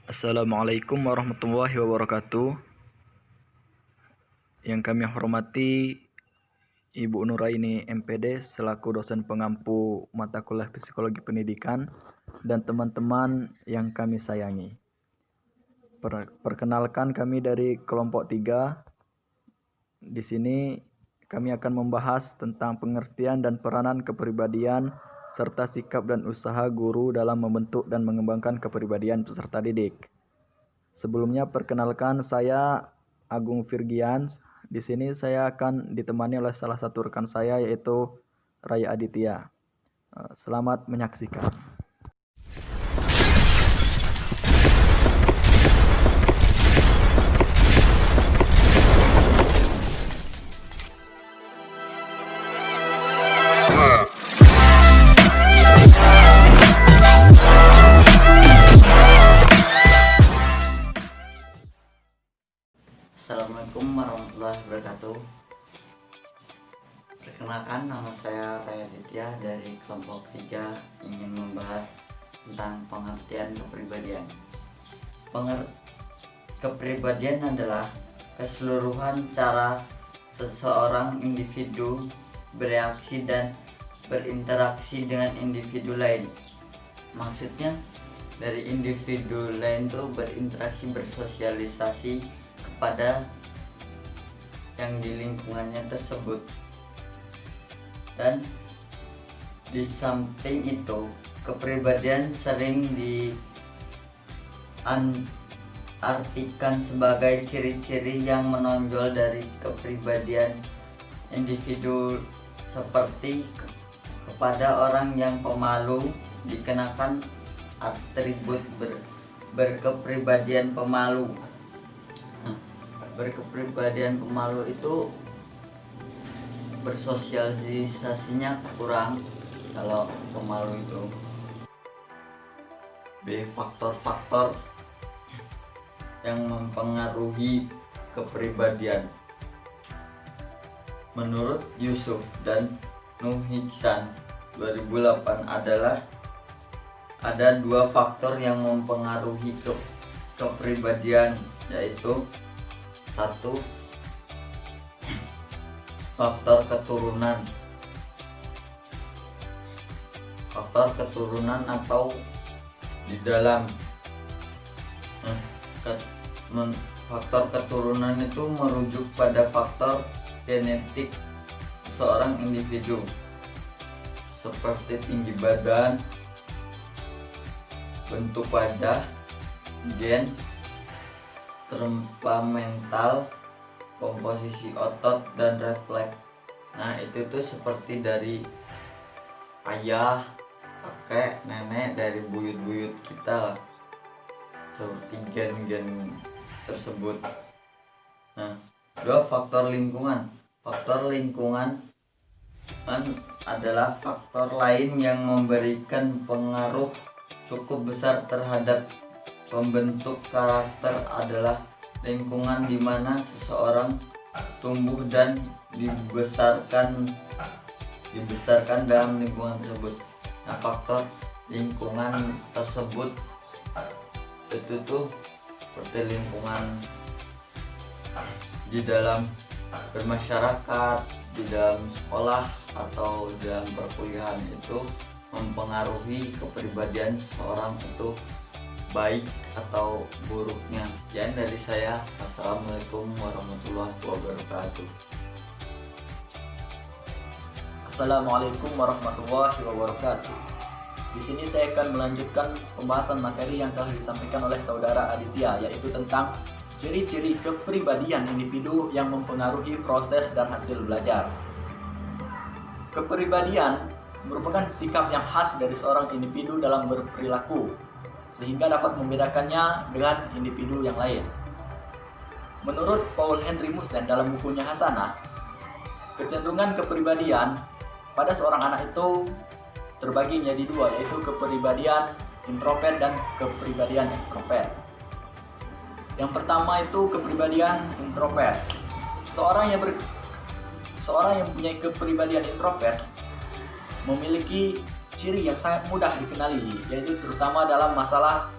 Assalamualaikum warahmatullahi wabarakatuh. Yang kami hormati Ibu Nuraini MPD selaku dosen pengampu mata kuliah Psikologi Pendidikan dan teman-teman yang kami sayangi. Perkenalkan, kami dari kelompok 3. Di sini kami akan membahas tentang pengertian dan peranan kepribadian serta sikap dan usaha guru dalam membentuk dan mengembangkan kepribadian peserta didik. Sebelumnya perkenalkan, saya Agung Virgians. Di sini saya akan ditemani oleh salah satu rekan saya yaitu Raya Aditya. Selamat menyaksikan. Assalamualaikum warahmatullahi wabarakatuh. Perkenalkan, nama saya Raya Aditya dari kelompok 3 ingin membahas tentang pengertian kepribadian. Kepribadian adalah keseluruhan cara seseorang individu bereaksi dan berinteraksi dengan individu lain. Maksudnya dari individu lain itu berinteraksi, bersosialisasi kepada yang di lingkungannya tersebut. Dan di samping itu, kepribadian sering diartikan sebagai ciri-ciri yang menonjol dari kepribadian individu, seperti kepada orang yang pemalu dikenakan atribut berkepribadian pemalu. Berkepribadian pemalu itu bersosialisasinya kurang. Kalau pemalu itu faktor-faktor yang mempengaruhi kepribadian. Menurut Yusuf dan Nuhiksan 2008 adalah ada 2 faktor yang mempengaruhi kepribadian, yaitu 1. Faktor keturunan. Faktor keturunan atau di dalam faktor keturunan itu merujuk pada faktor genetik seorang individu, seperti tinggi badan, bentuk wajah, gen, temperamental, komposisi otot dan refleks. Nah, itu tuh seperti dari ayah, kakek, nenek, dari buyut-buyut kita lah, seperti gen-gen tersebut. Nah, 2. Faktor lingkungan. Faktor lingkungan adalah faktor lain yang memberikan pengaruh cukup besar terhadap pembentuk karakter. Adalah lingkungan di mana seseorang tumbuh dan dibesarkan dalam lingkungan tersebut. Nah, faktor lingkungan tersebut itu tuh seperti lingkungan di dalam bermasyarakat, di dalam sekolah atau dalam perkuliahan, itu mempengaruhi kepribadian seseorang itu baik atau buruknya. Sekian dari saya. Assalamualaikum warahmatullahi wabarakatuh. Assalamualaikum warahmatullahi wabarakatuh. Di sini saya akan melanjutkan pembahasan materi yang telah disampaikan oleh saudara Aditya, yaitu tentang ciri-ciri kepribadian individu yang mempengaruhi proses dan hasil belajar. Kepribadian merupakan sikap yang khas dari seorang individu dalam berperilaku, sehingga dapat membedakannya dengan individu yang lain. Menurut Paul Henry Musen dalam bukunya Hasanah, kecenderungan kepribadian pada seorang anak itu terbagi menjadi 2, yaitu kepribadian introvert dan kepribadian ekstrovert. Yang pertama itu kepribadian introvert. Seorang yang mempunyai kepribadian introvert memiliki ciri yang sangat mudah dikenali, yaitu terutama dalam masalah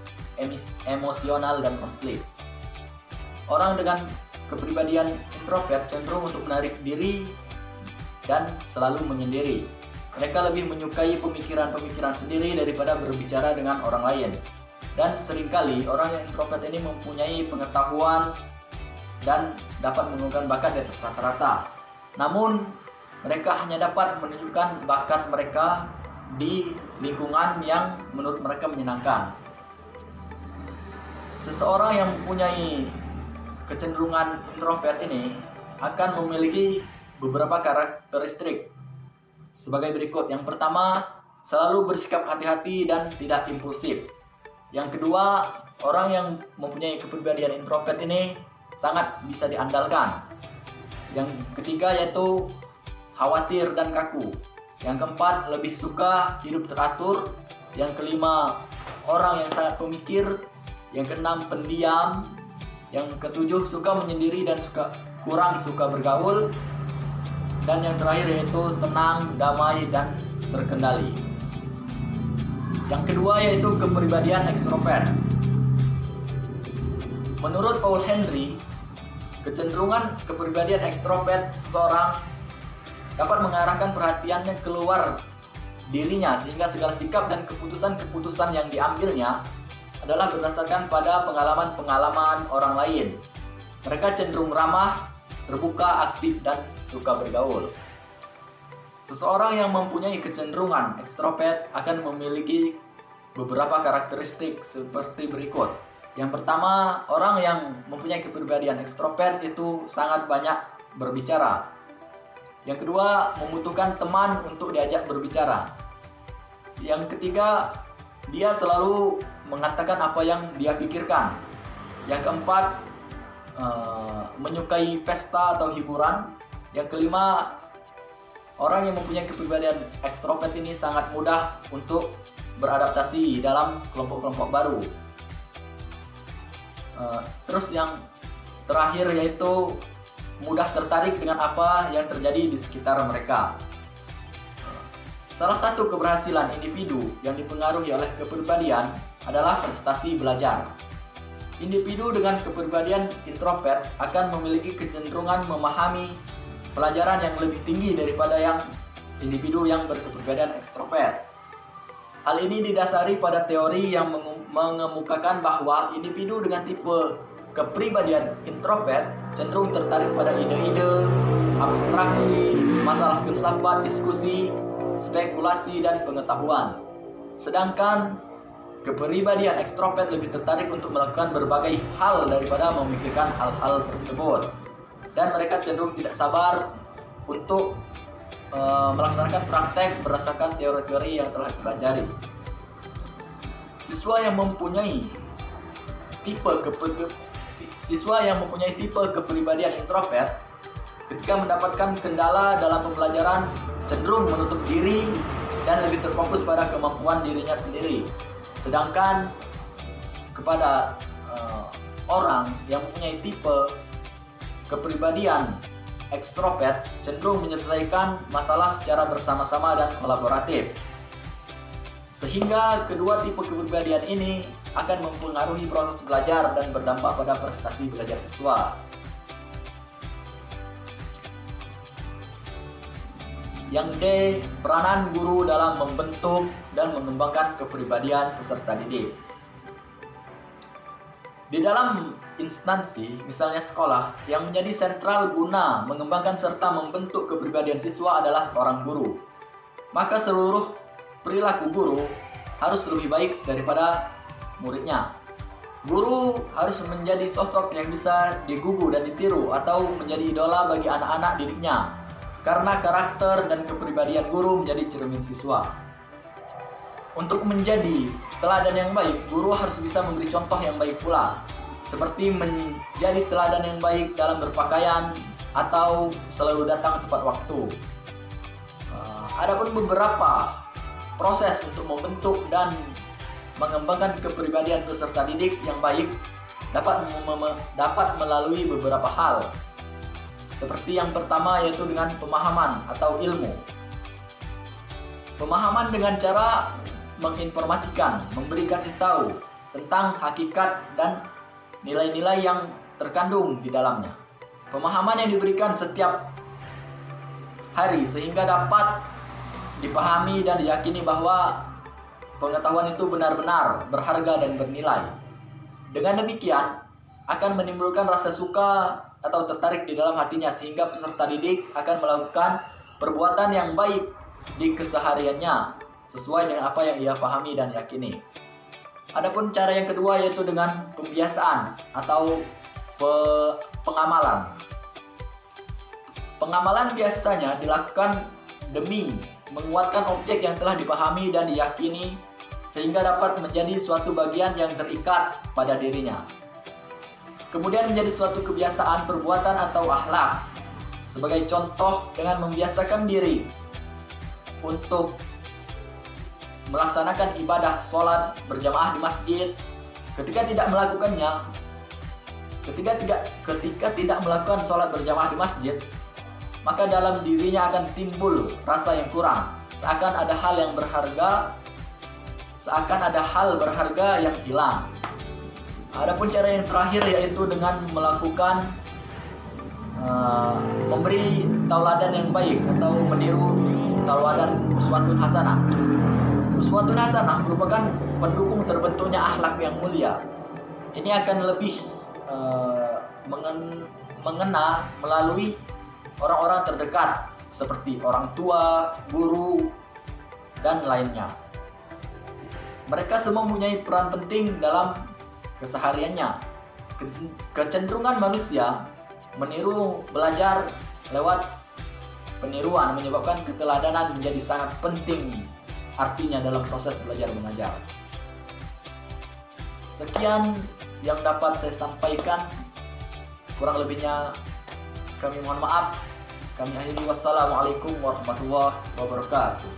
emosional dan konflik. Orang dengan kepribadian introvert cenderung untuk menarik diri dan selalu menyendiri. Mereka lebih menyukai pemikiran-pemikiran sendiri daripada berbicara dengan orang lain. Dan seringkali orang yang introvert ini mempunyai pengetahuan dan dapat menunjukkan bakat di atas rata-rata. Namun, mereka hanya dapat menunjukkan bakat mereka di lingkungan yang menurut mereka menyenangkan. Seseorang yang mempunyai kecenderungan introvert ini akan memiliki beberapa karakteristik sebagai berikut. Yang pertama, selalu bersikap hati-hati dan tidak impulsif. Yang kedua, orang yang mempunyai kepribadian introvert ini sangat bisa diandalkan. Yang ketiga yaitu khawatir dan kaku. Yang keempat, lebih suka hidup teratur. Yang kelima, orang yang sangat pemikir. Yang keenam, pendiam. Yang ketujuh, suka menyendiri dan kurang suka bergaul. Dan yang terakhir yaitu tenang, damai, dan terkendali. Yang kedua yaitu kepribadian ekstrovert. Menurut Paul Henry, kecenderungan kepribadian ekstrovert seseorang dapat mengarahkan perhatiannya keluar dirinya sehingga segala sikap dan keputusan-keputusan yang diambilnya adalah berdasarkan pada pengalaman-pengalaman orang lain. Mereka cenderung ramah, terbuka, aktif, dan suka bergaul. Seseorang yang mempunyai kecenderungan ekstrovert akan memiliki beberapa karakteristik seperti berikut. Yang pertama, orang yang mempunyai kepribadian ekstrovert itu sangat banyak berbicara. Yang kedua, membutuhkan teman untuk diajak berbicara. Yang ketiga, dia selalu mengatakan apa yang dia pikirkan. Yang keempat, menyukai pesta atau hiburan. Yang kelima, orang yang mempunyai kepribadian ekstrovert ini sangat mudah untuk beradaptasi dalam kelompok-kelompok baru. Terus yang terakhir yaitu mudah tertarik dengan apa yang terjadi di sekitar mereka. Salah satu keberhasilan individu yang dipengaruhi oleh kepribadian adalah prestasi belajar. Individu dengan kepribadian introvert akan memiliki kecenderungan memahami pelajaran yang lebih tinggi daripada yang individu yang berkepribadian ekstrovert. Hal ini didasari pada teori yang mengemukakan bahwa individu dengan tipe kepribadian introvert cenderung tertarik pada ide-ide, abstraksi, masalah filsafat, diskusi, spekulasi, dan pengetahuan. Sedangkan kepribadian ekstrovert lebih tertarik untuk melakukan berbagai hal daripada memikirkan hal-hal tersebut. Dan mereka cenderung tidak sabar untuk melaksanakan praktek berdasarkan teori-teori yang telah dipelajari. Siswa yang mempunyai tipe kepribadian introvert ketika mendapatkan kendala dalam pembelajaran cenderung menutup diri dan lebih terfokus pada kemampuan dirinya sendiri. Sedangkan kepada orang yang mempunyai tipe kepribadian ekstrovert cenderung menyelesaikan masalah secara bersama-sama dan kolaboratif. Sehingga kedua tipe kepribadian ini akan mempengaruhi proses belajar dan berdampak pada prestasi belajar siswa. Yang D, peranan guru dalam membentuk dan mengembangkan kepribadian peserta didik. Di dalam instansi, misalnya sekolah, yang menjadi sentral guna mengembangkan serta membentuk kepribadian siswa adalah seorang guru. Maka seluruh perilaku guru harus lebih baik daripada muridnya. Guru harus menjadi sosok yang bisa digugu dan ditiru atau menjadi idola bagi anak-anak didiknya. Karena karakter dan kepribadian guru menjadi cermin siswa. Untuk menjadi teladan yang baik, guru harus bisa memberi contoh yang baik pula, seperti menjadi teladan yang baik dalam berpakaian atau selalu datang tepat waktu. Adapun beberapa proses untuk membentuk dan mengembangkan kepribadian peserta didik yang baik dapat melalui beberapa hal. Seperti yang pertama yaitu dengan pemahaman atau ilmu. Pemahaman dengan cara menginformasikan, memberi kasih tahu tentang hakikat dan nilai-nilai yang terkandung di dalamnya. Pemahaman yang diberikan setiap hari sehingga dapat dipahami dan diyakini bahwa pengetahuan itu benar-benar berharga dan bernilai. Dengan demikian, akan menimbulkan rasa suka atau tertarik di dalam hatinya sehingga peserta didik akan melakukan perbuatan yang baik di kesehariannya sesuai dengan apa yang ia pahami dan yakini. Adapun cara yang kedua yaitu dengan pembiasaan atau pengamalan. Pengamalan biasanya dilakukan demi menguatkan objek yang telah dipahami dan diyakini sehingga dapat menjadi suatu bagian yang terikat pada dirinya. Kemudian menjadi suatu kebiasaan perbuatan atau akhlak. Sebagai contoh, dengan membiasakan diri untuk melaksanakan ibadah sholat berjamaah di masjid, ketika tidak melakukan sholat berjamaah di masjid, maka dalam dirinya akan timbul rasa yang kurang, seakan ada hal berharga yang hilang. Adapun cara yang terakhir yaitu dengan melakukan memberi tauladan yang baik atau meniru tauladan uswatun hasanah. Uswatun hasanah merupakan pendukung terbentuknya akhlak yang mulia. Ini akan lebih mengena melalui orang-orang terdekat seperti orang tua, guru, dan lainnya. Mereka semua mempunyai peran penting dalam kesehariannya. Kecenderungan manusia meniru belajar lewat peniruan menyebabkan keteladanan menjadi sangat penting artinya dalam proses belajar mengajar. Sekian yang dapat saya sampaikan, kurang lebihnya kami mohon maaf. Kami akhiri, wassalamualaikum warahmatullahi wabarakatuh.